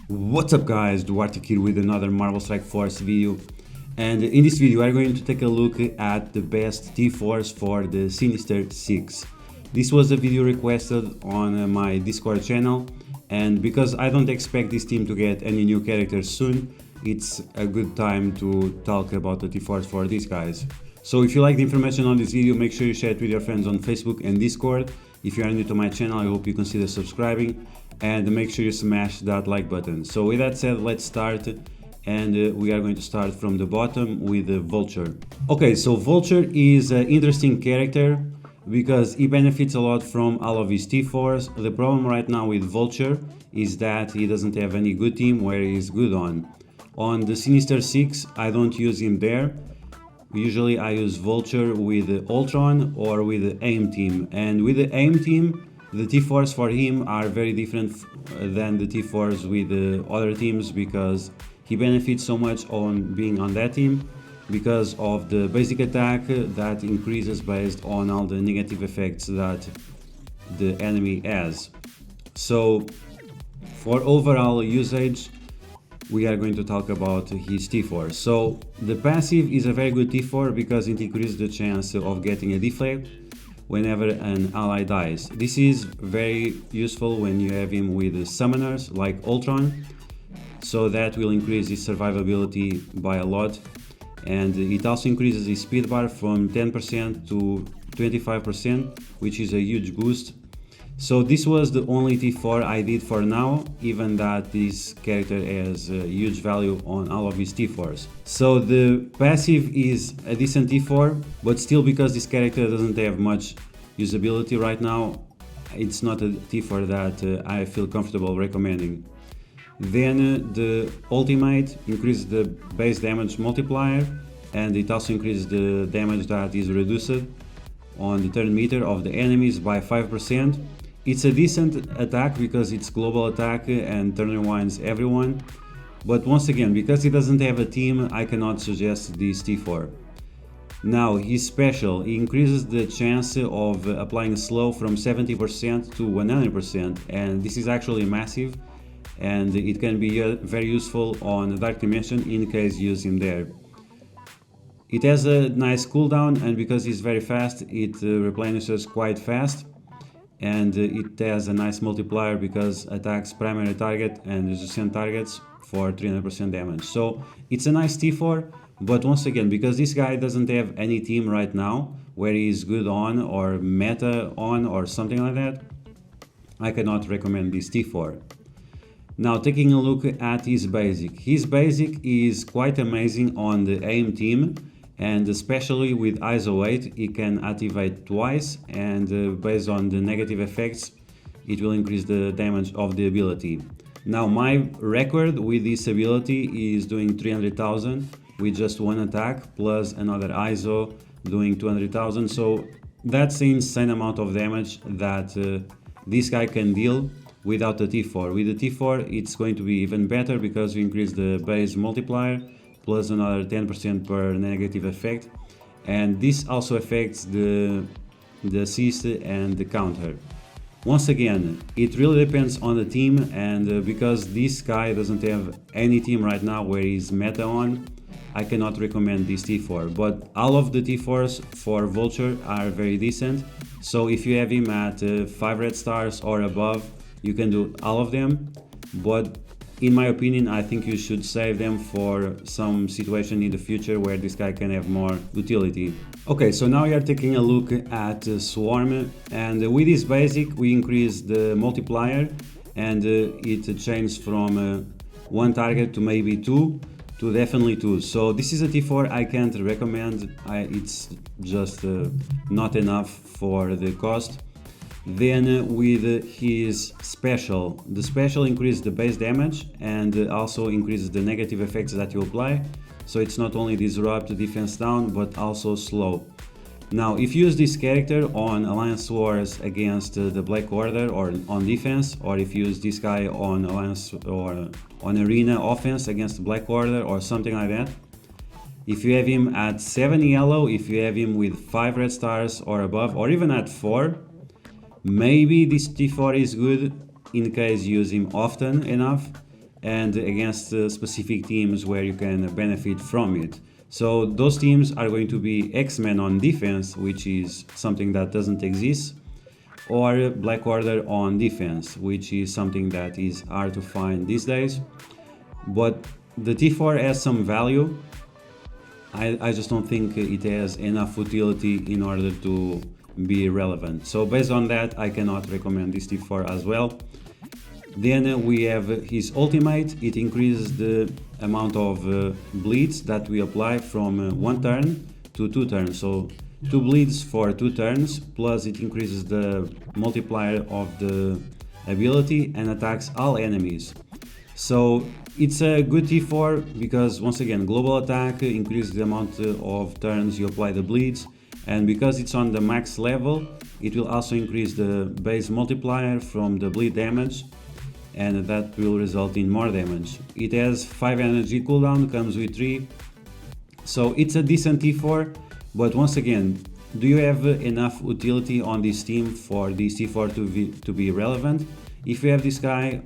What's up guys, Duarte here with another Marvel Strike Force video, and in this video I'm going to take a look at the best T4s for the Sinister 6. This was a video requested on my Discord channel, and because I don't expect this team to get any new characters soon, it's a good time to talk about the T4s for these guys. So if you like the information on this video, make sure you share it with your friends on Facebook and Discord. If you are new to my channel, I hope you consider subscribing and make sure you smash that like button. So with that said, let's start, and we are going to start from the bottom with Vulture. Okay, so Vulture is an interesting character because he benefits a lot from all of his T4s. The problem right now with Vulture is that he doesn't have any good team where he's good on. On the Sinister 6, I don't use him there. Usually I use Vulture with Ultron or with the AIM team, and with the AIM team the T4s for him are very different than the T4s with other teams, because he benefits so much on being on that team because of the basic attack that increases based on all the negative effects that the enemy has. So for overall usage, we are going to talk about his T4. So the passive is a very good T4 because it increases the chance of getting a deflect whenever an ally dies. This is very useful when you have him with summoners like Ultron, so that will increase his survivability by a lot, and it also increases his speed bar from 10% to 25%, which is a huge boost. So this was the only T4 I did for now, even that this character has huge value on all of his T4s. So the passive is a decent T4, but still, because this character doesn't have much usability right now, it's not a T4 that I feel comfortable recommending. Then the ultimate increases the base damage multiplier, and it also increases the damage that is reduced on the turn meter of the enemies by 5%. It's a decent attack because it's global attack and turn rewinds everyone, but once again, because he doesn't have a team, I cannot suggest this T4. Now his special, he increases the chance of applying slow from 70% to 100%, and this is actually massive, and it can be very useful on Dark Dimension in case you use him there. It has a nice cooldown, and because he's very fast, it replenishes quite fast. And it has a nice multiplier because attacks primary target and adjacent targets for 300% damage. So it's a nice T4, but once again, because this guy doesn't have any team right now where he's good on or meta on or something like that, I cannot recommend this T4. Now taking a look at his basic. His basic is quite amazing on the AIM team, and especially with ISO 8 it can activate twice, and based on the negative effects it will increase the damage of the ability. Now my record with this ability is doing 300,000 with just one attack plus another ISO doing 200,000, so that's the insane amount of damage that this guy can deal without the T4. With the T4 it's going to be even better because we increase the base multiplier plus another 10% per negative effect, and this also affects the assist and the counter. Once again, it really depends on the team, and because this guy doesn't have any team right now where he's meta on, I cannot recommend this T4, but all of the T4s for Vulture are very decent. So if you have him at 5 red stars or above, you can do all of them, but in my opinion, I think you should save them for some situation in the future where this guy can have more utility. Okay, so now we are taking a look at Swarm, and with this basic we increase the multiplier, and it changed from one target to maybe two to definitely two. So this is a T4 I can't recommend, it's just not enough for the cost. Then with his special, the special increases the base damage and also increases the negative effects that you apply. So it's not only disrupt, defense down, but also slow. Now if you use this character on Alliance Wars against the Black Order or on defense, or if you use this guy on Alliance or on Arena offense against the Black Order or something like that, if you have him at 7 yellow, if you have him with 5 red stars or above, or even at 4, maybe this T4 is good in case you use him often enough, and against specific teams where you can benefit from it. So those teams are going to be X-Men on defense, which is something that doesn't exist, or Black Order on defense, which is something that is hard to find these days. But the T4 has some value. I just don't think it has enough utility in order to be relevant. So based on that, I cannot recommend this T4 as well. Then we have his ultimate. It increases the amount of bleeds that we apply from 1 turn to 2 turns. So 2 bleeds for 2 turns, plus it increases the multiplier of the ability and attacks all enemies. So it's a good T4 because, once again, global attack increases the amount of turns you apply the bleeds, and because it's on the max level, it will also increase the base multiplier from the bleed damage, and that will result in more damage. It has 5 energy cooldown, comes with 3, so it's a decent T4, but once again, do you have enough utility on this team for this T4 to be relevant? If you have this guy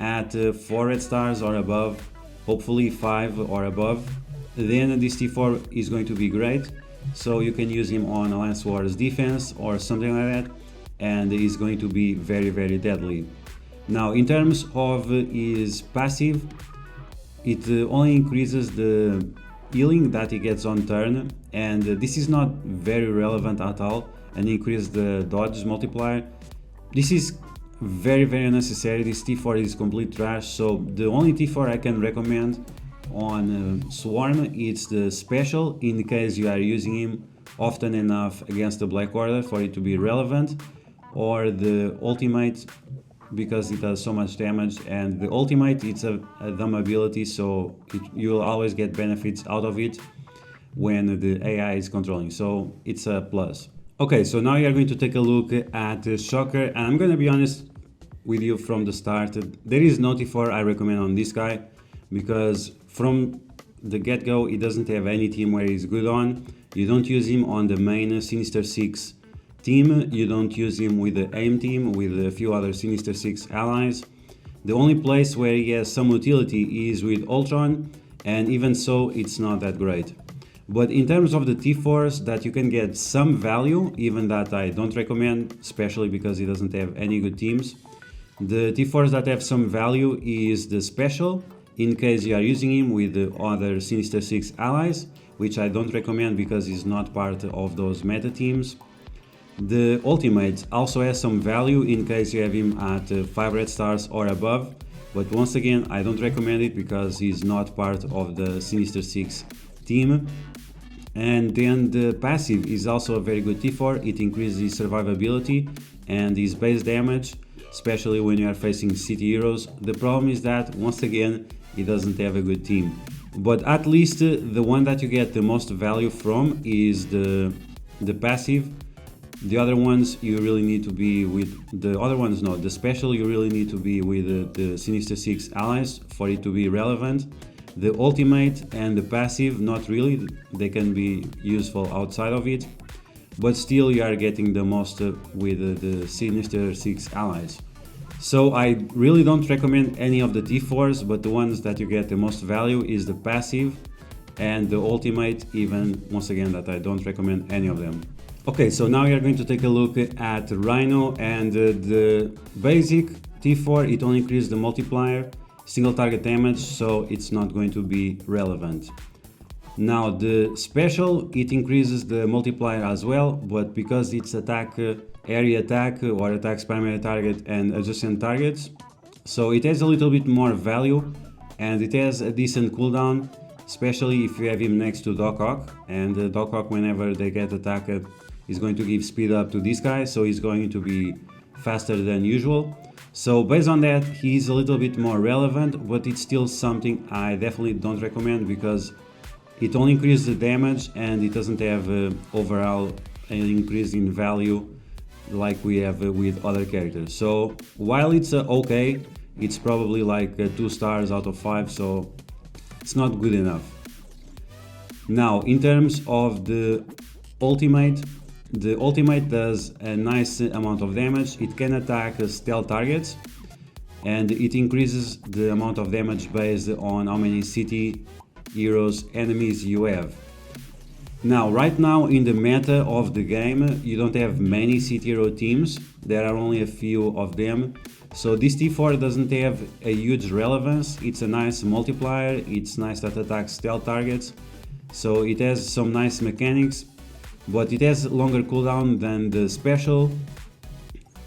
at 4 red stars or above, hopefully 5 or above, then this T4 is going to be great. So you can use him on Alliance Wars defense or something like that, and he's going to be very, very deadly. Now, in terms of his passive, it only increases the healing that he gets on turn, and this is not very relevant at all, and increase the dodge multiplier. This is very, very unnecessary. This T4 is complete trash, so the only T4 I can recommend on Swarm is the special, in case you are using him often enough against the Black Order for it to be relevant, or the ultimate, because it does so much damage, and the ultimate, it's a dumb ability, so you will always get benefits out of it when the AI is controlling, so it's a plus. Okay, so now you are going to take a look at Shocker, and I'm going to be honest with you from the start, there is no T4 I recommend on this guy, because from the get-go he doesn't have any team where he's good on. You don't use him on the main Sinister 6 team, you don't use him with the AIM team, with a few other Sinister 6 allies. The only place where he has some utility is with Ultron, and even so it's not that great. But in terms of the T4s that you can get some value, even that I don't recommend, especially because he doesn't have any good teams, the T4s that have some value is the special, in case you are using him with the other Sinister 6 allies, which I don't recommend because he's not part of those meta teams. The ultimate also has some value in case you have him at 5 red stars or above, but once again I don't recommend it because he's not part of the Sinister 6 team. And then the passive is also a very good T4, it increases his survivability and his base damage, especially when you are facing city heroes. The problem is that, once again, he doesn't have a good team. But at least the one that you get the most value from is the passive. The other ones you really need to be with, the other ones no, the special you really need to be with the Sinister 6 allies for it to be relevant. The ultimate and the passive, not really, they can be useful outside of it, but still you are getting the most with the Sinister 6 allies. So I really don't recommend any of the T4s, but the ones that you get the most value is the passive and the ultimate, even once again that I don't recommend any of them. Okay, so now we are going to take a look at Rhino, and the basic T4, it only increases the multiplier, single target damage, so it's not going to be relevant. Now the special, it increases the multiplier as well, but because it's attack, area attack, or attacks primary target and adjacent targets, so it has a little bit more value, and it has a decent cooldown, especially if you have him next to Doc Ock, and Doc Ock, whenever they get attacked, is going to give speed up to this guy, so he's going to be faster than usual. So based on that, he's a little bit more relevant, but it's still something I definitely don't recommend because it only increases the damage and it doesn't have overall an increase in value like we have with other characters. So while it's okay, it's probably like 2 stars out of 5, so it's not good enough. Now in terms of the ultimate does a nice amount of damage. It can attack stealth targets. and it increases the amount of damage based on how many city heroes enemies you have. Now, right now in the meta of the game, you don't have many city hero teams, there are only a few of them, so this T4 doesn't have a huge relevance. It's a nice multiplier, it's nice that attacks stealth targets, so it has some nice mechanics, but it has longer cooldown than the special,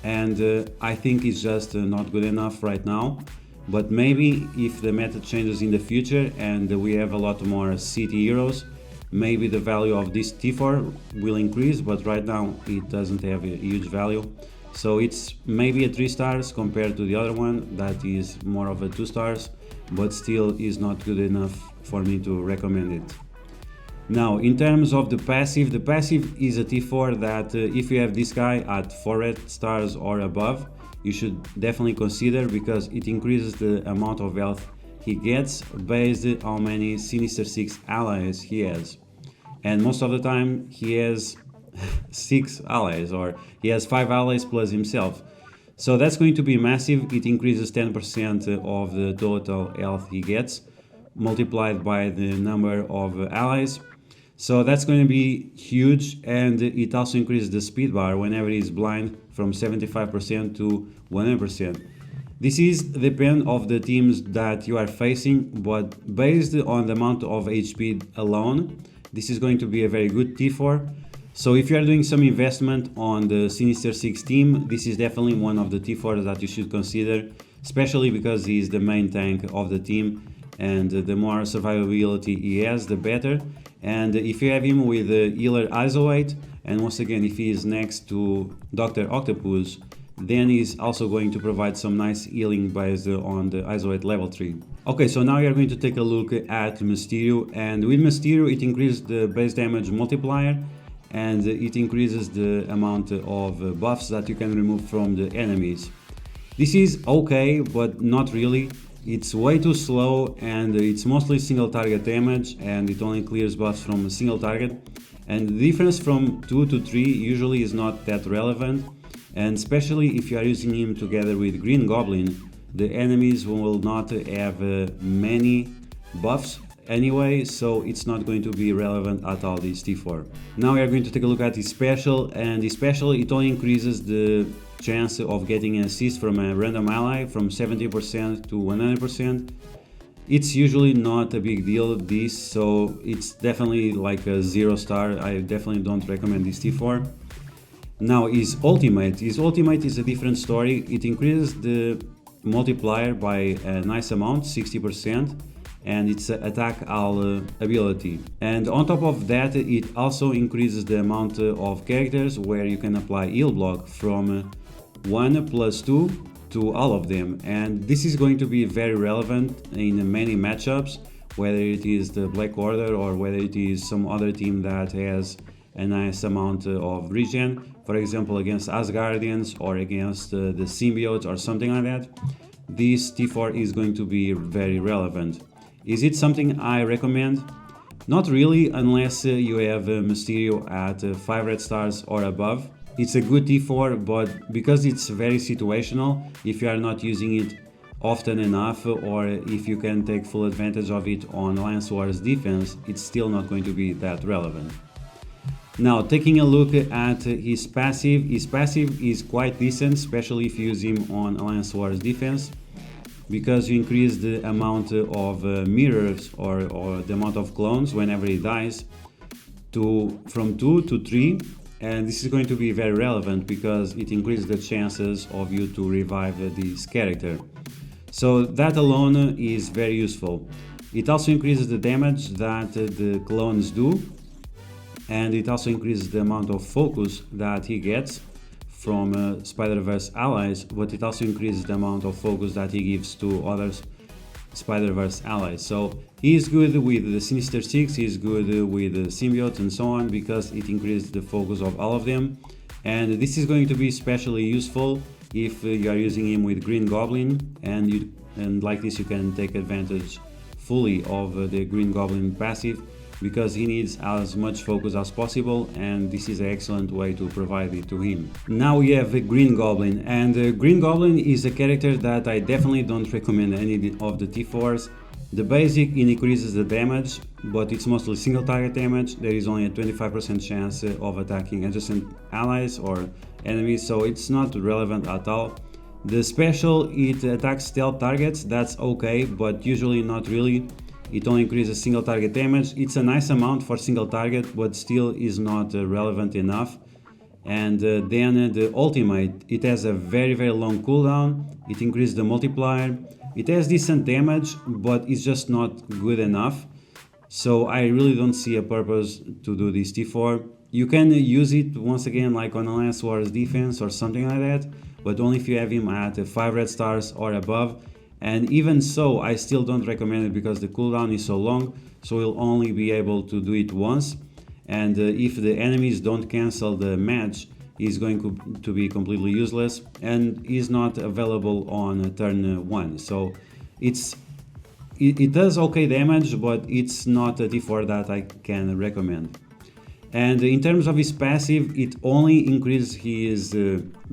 and I think it's just not good enough right now. But maybe if the meta changes in the future and we have a lot more city heroes, maybe the value of this T4 will increase, but right now it doesn't have a huge value. So it's maybe a 3 stars compared to the other one that is more of a 2 stars, but still is not good enough for me to recommend it. Now, in terms of the passive is a T4 that if you have this guy at 4 red stars or above, you should definitely consider, because it increases the amount of health he gets based on how many Sinister 6 allies he has. And most of the time he has 6 allies, or he has 5 allies plus himself. So that's going to be massive. It increases 10% of the total health he gets, multiplied by the number of allies. So that's going to be huge, and it also increases the speed bar whenever he's blind from 75% to 100%. This is depend of the teams that you are facing, but based on the amount of HP alone, this is going to be a very good T4. So if you are doing some investment on the Sinister 6 team, this is definitely one of the T4s that you should consider, especially because he is the main tank of the team, and the more survivability he has, the better. And if you have him with the healer ISO 8, and once again if he is next to Dr. Octopus, then he's also going to provide some nice healing based on the ISO 8 level 3. Okay, so now we are going to take a look at Mysterio, and with Mysterio it increases the base damage multiplier, and it increases the amount of buffs that you can remove from the enemies. This is okay, but not really. It's way too slow, and it's mostly single target damage, and it only clears buffs from a single target. And the difference from 2 to 3 usually is not that relevant, and especially if you are using him together with Green Goblin, the enemies will not have many buffs anyway, so it's not going to be relevant at all, this T4. Now we are going to take a look at his special, and his special, it only increases the chance of getting an assist from a random ally from 70% to 100%. It's usually not a big deal, this, so it's definitely like a 0 star. I definitely don't recommend this T4. Now his ultimate is a different story. It increases the multiplier by a nice amount, 60%, and it's attack all ability. And on top of that, it also increases the amount of characters where you can apply heal block from 1 plus 2 to all of them, and this is going to be very relevant in many matchups, whether it is the Black Order or whether it is some other team that has a nice amount of regen, for example against Asgardians or against the symbiotes or something like that. This T4 is going to be very relevant. Is it something I recommend? Not really, unless you have Mysterio at 5 red stars or above. It's a good T4, but because it's very situational, if you are not using it often enough, or if you can take full advantage of it on Alliance Wars defense, it's still not going to be that relevant. Now, taking a look at his passive is quite decent, especially if you use him on Alliance Wars defense, because you increase the amount of mirrors or the amount of clones whenever he dies from 2 to 3, and this is going to be very relevant because it increases the chances of you to revive this character. So that alone is very useful. It also increases the damage that the clones do, and it also increases the amount of focus that he gets from Spider-Verse allies, but it also increases the amount of focus that he gives to other Spider-Verse allies. So he is good with the Sinister 6, he is good with the symbiotes and so on, because it increases the focus of all of them. And this is going to be especially useful if you are using him with Green Goblin, and like this you can take advantage fully of the Green Goblin passive, because he needs as much focus as possible, and this is an excellent way to provide it to him. Now we have a Green Goblin, and Green Goblin is a character that I definitely don't recommend any of the T4s. The basic, it increases the damage, but it's mostly single target damage. There is only a 25% chance of attacking adjacent allies or enemies, so it's not relevant at all. The special, it attacks stealth targets, that's okay, but usually not really. It only increases single target damage. It's a nice amount for single target, but still is not relevant enough. And then the ultimate, it has a very long cooldown. It increases the multiplier. It has decent damage, but it's just not good enough. So I really don't see a purpose to do this T4. You can use it once again like on Alliance Wars defense or something like that, but only if you have him at 5 red stars or above. And even so, I still don't recommend it because the cooldown is so long, so you'll only be able to do it once. And if the enemies don't cancel the match, is going to be completely useless and is not available on turn 1. So it does okay damage, but it's not a T4 that I can recommend. And in terms of his passive, it only increases his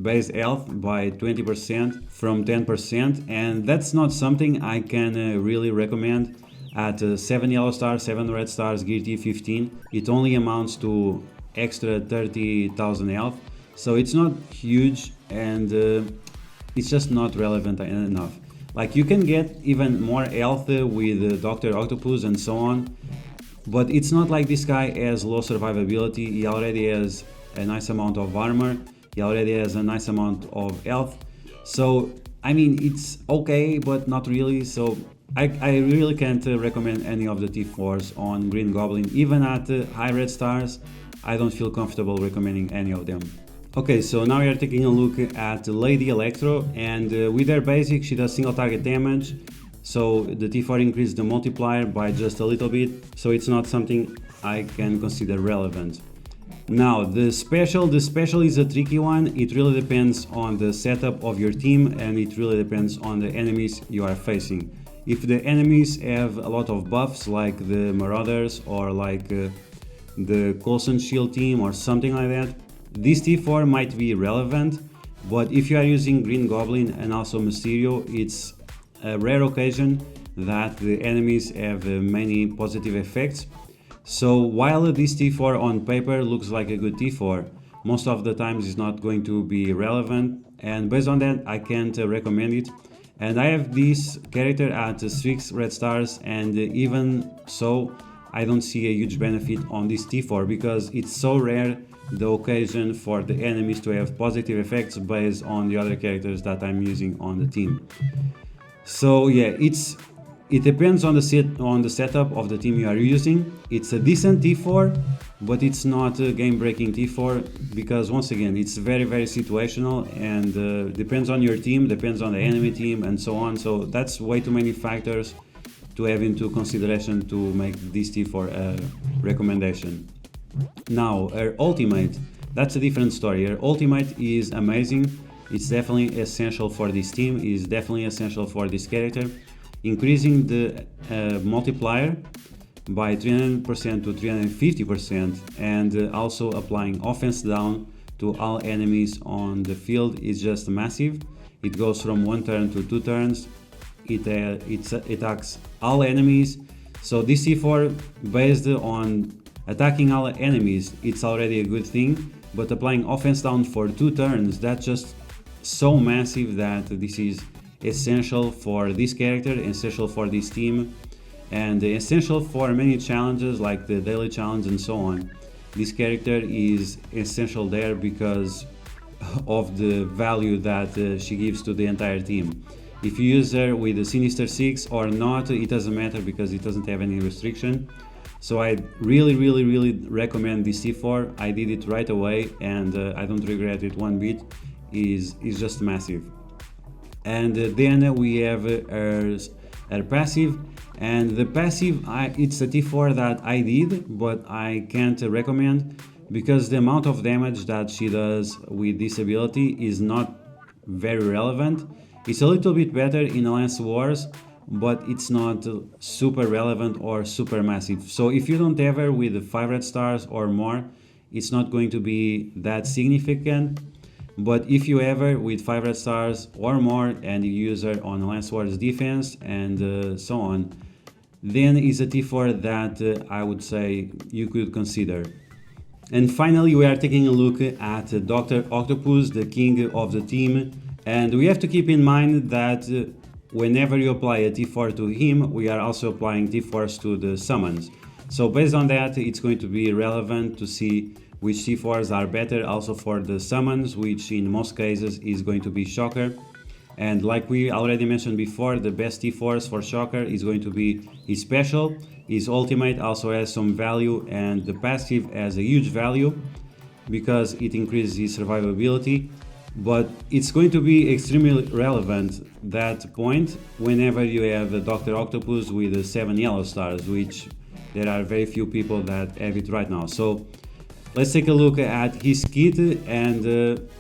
base health by 20% from 10%, and that's not something I can really recommend. At 7 yellow stars, 7 red stars, gear T15, it only amounts to extra 30,000 health, so it's not huge, and it's just not relevant enough. Like, you can get even more health with Dr. Octopus and so on, but it's not like this guy has low survivability. He already has a nice amount of armor, he already has a nice amount of health, so I mean, it's okay, but not really. So I really can't recommend any of the T4s on Green Goblin. Even at high red stars, I don't feel comfortable recommending any of them. Okay, so now we are taking a look at Lady Electro, and with her basic, she does single target damage. So the T4 increases the multiplier by just a little bit, so it's not something I can consider relevant. Now the special is a tricky one. It really depends on the setup of your team, and it really depends on the enemies you are facing. If the enemies have a lot of buffs like the Marauders or like the Coulson Shield team or something like that, this T4 might be relevant. But if you are using Green Goblin and also Mysterio, it's a rare occasion that the enemies have many positive effects. So while this T4 on paper looks like a good T4, most of the times it's not going to be relevant, and based on that I can't recommend it. And I have this character at 6 red stars, and even so I don't see a huge benefit on this T4 because it's so rare the occasion for the enemies to have positive effects based on the other characters that I'm using on the team. So yeah, it depends on the setup of the team you are using. It's a decent T4, but it's not a game-breaking T4 because once again it's very situational, and depends on your team, depends on the enemy team, and so on. So that's way too many factors to have into consideration to make this T4 a recommendation. Now her ultimate, that's a different story. Her ultimate is amazing. It's definitely essential for this team, is definitely essential for this character, increasing the multiplier by 300% to 350%, and also applying offense down to all enemies on the field is just massive. It goes from 1 turn to 2 turns. It attacks all enemies. So this T4, based on attacking all enemies, it's already a good thing, but applying offense down for 2 turns, that's just so massive that this is essential for this character, essential for this team, and essential for many challenges like the daily challenge and so on. This character is essential there because of the value that she gives to the entire team. If you use her with the Sinister 6 or not, it doesn't matter because it doesn't have any restriction. So I really recommend this T4. I did it right away, and I don't regret it one bit. Is just massive. And then we have her passive, and the passive, it's a T4 that I did, but I can't recommend because the amount of damage that she does with this ability is not very relevant. It's a little bit better in Alliance Wars, but it's not super relevant or super massive. So if you don't ever with 5 red stars or more, it's not going to be that significant. But if you ever with 5 red stars or more and you use her on Alliance Wars defense and so on, then it's a T4 that I would say you could consider. And finally, we are taking a look at Dr. Octopus, the king of the team. And we have to keep in mind that whenever you apply a T4 to him, we are also applying T4s to the summons. So based on that, it's going to be relevant to see which T4s are better also for the summons, which in most cases is going to be Shocker. And like we already mentioned before, the best T4s for Shocker is going to be his special. His ultimate also has some value, and the passive has a huge value because it increases his survivability. But it's going to be extremely relevant, that point, whenever you have a Dr. Octopus with 7 yellow stars, which there are very few people that have it right now. So let's take a look at his kit and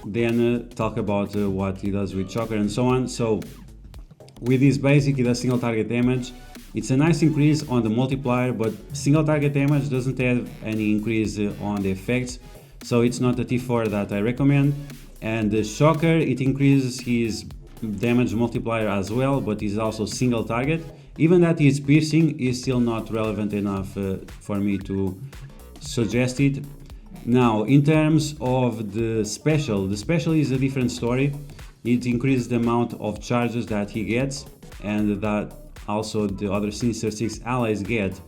then talk about what he does with Shocker and so on. So with his basic, he does single target damage. It's a nice increase on the multiplier, but single target damage doesn't have any increase on the effects, so it's not a T4 that I recommend. And the Shocker, it increases his damage multiplier as well, but is also single target. Even that his piercing is still not relevant enough for me to suggest it. Now, in terms of the special is a different story. It increases the amount of charges that he gets, and that also the other Sinister 6 allies get.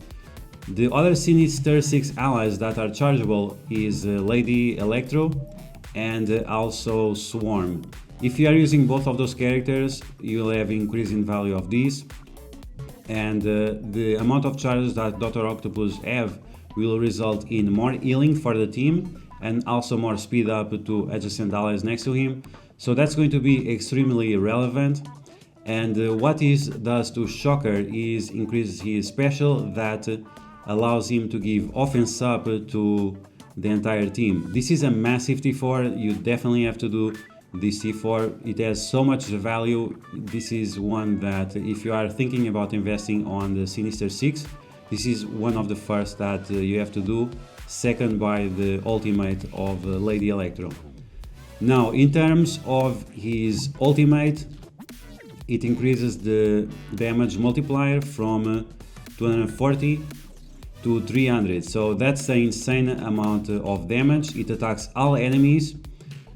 The other Sinister 6 allies that are chargeable is Lady Electro and also Swarm. If you are using both of those characters, you'll have increase in value of these, and the amount of charges that Dr. Octopus have will result in more healing for the team and also more speed up to adjacent allies next to him. So that's going to be extremely relevant. And what this does to Shocker is increases his special that allows him to give offense up to the entire team. This is a massive T4, you definitely have to do this T4. It has so much value. This is one that if you are thinking about investing on the Sinister 6, this is one of the first that you have to do, second by the ultimate of Lady Electro. Now, in terms of his ultimate, it increases the damage multiplier from 240 to 300. So that's an insane amount of damage. It attacks all enemies,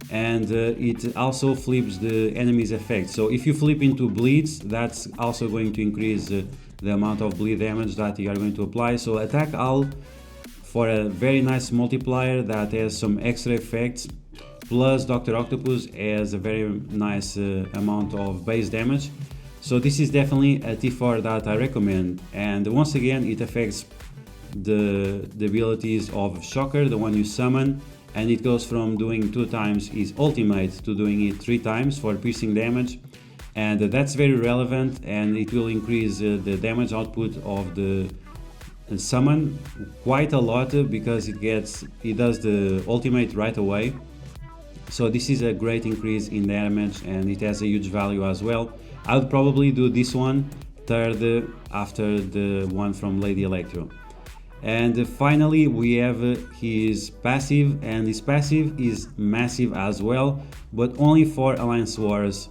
and it also flips the enemy's effect. So if you flip into bleeds, that's also going to increase the amount of bleed damage that you are going to apply. So attack all for a very nice multiplier that has some extra effects. Plus Dr. Octopus has a very nice amount of base damage. So this is definitely a T4 that I recommend. And once again, it affects the abilities of Shocker, the one you summon, and it goes from doing 2 times his ultimate to doing it 3 times for piercing damage. And that's very relevant, and it will increase the damage output of the summon quite a lot because it does the ultimate right away. So this is a great increase in damage, and it has a huge value as well. I would probably do this one third after the one from Lady Electro. And finally we have his passive, and his passive is massive as well, but only for Alliance Wars,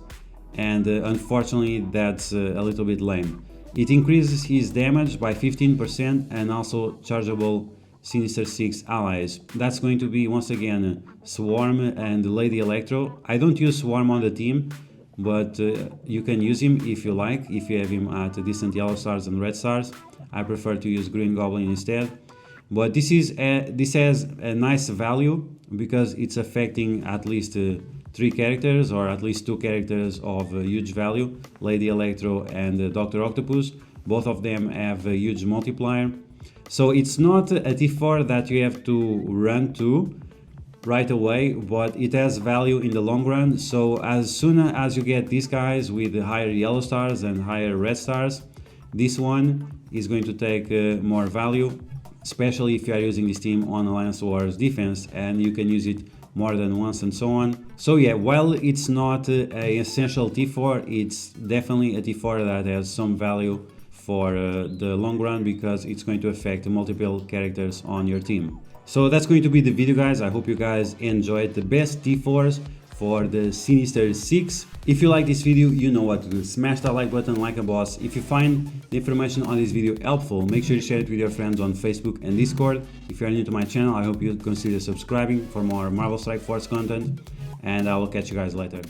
and unfortunately that's a little bit lame. It increases his damage by 15% and also chargeable Sinister 6 allies. That's going to be once again Swarm and Lady Electro. I don't use Swarm on the team, but you can use him if you like, if you have him at decent yellow stars and red stars. I prefer to use Green Goblin instead. But this has a nice value because it's affecting at least 3 characters, or at least 2 characters of huge value, Lady Electro and Dr. Octopus. Both of them have a huge multiplier. So it's not a T4 that you have to run to right away, but it has value in the long run. So as soon as you get these guys with higher yellow stars and higher red stars, this one is going to take more value, especially if you are using this team on Alliance Wars defense, and you can use it more than once and so on. So yeah, while it's not an essential T4, it's definitely a T4 that has some value for the long run, because it's going to affect multiple characters on your team. So that's going to be the video, guys. I hope you guys enjoyed the best T4s for the Sinister 6. If you like this video, you know what to do. Smash that like button like a boss. If you find the information on this video helpful, make sure to share it with your friends on Facebook and Discord. If you are new to my channel, I hope you consider subscribing for more Marvel Strike Force content, and I will catch you guys later.